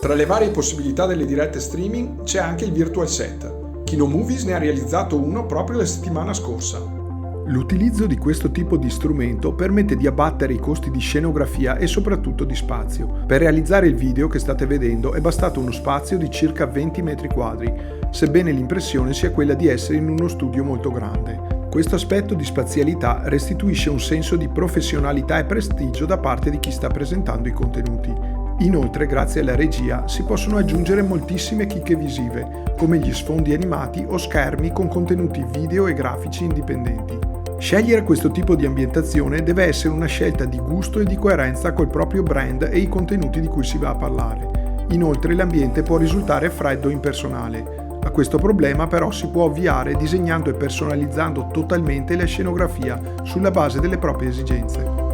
Tra le varie possibilità delle dirette streaming c'è anche il Virtual Set. Kino Movies ne ha realizzato uno proprio la settimana scorsa. L'utilizzo di questo tipo di strumento permette di abbattere i costi di scenografia e soprattutto di spazio. Per realizzare il video che state vedendo è bastato uno spazio di circa 20 metri quadri, sebbene l'impressione sia quella di essere in uno studio molto grande. Questo aspetto di spazialità restituisce un senso di professionalità e prestigio da parte di chi sta presentando i contenuti. Inoltre, grazie alla regia, si possono aggiungere moltissime chicche visive, come gli sfondi animati o schermi con contenuti video e grafici indipendenti. Scegliere questo tipo di ambientazione deve essere una scelta di gusto e di coerenza col proprio brand e i contenuti di cui si va a parlare. Inoltre l'ambiente può risultare freddo o impersonale. A questo problema però si può ovviare disegnando e personalizzando totalmente la scenografia sulla base delle proprie esigenze.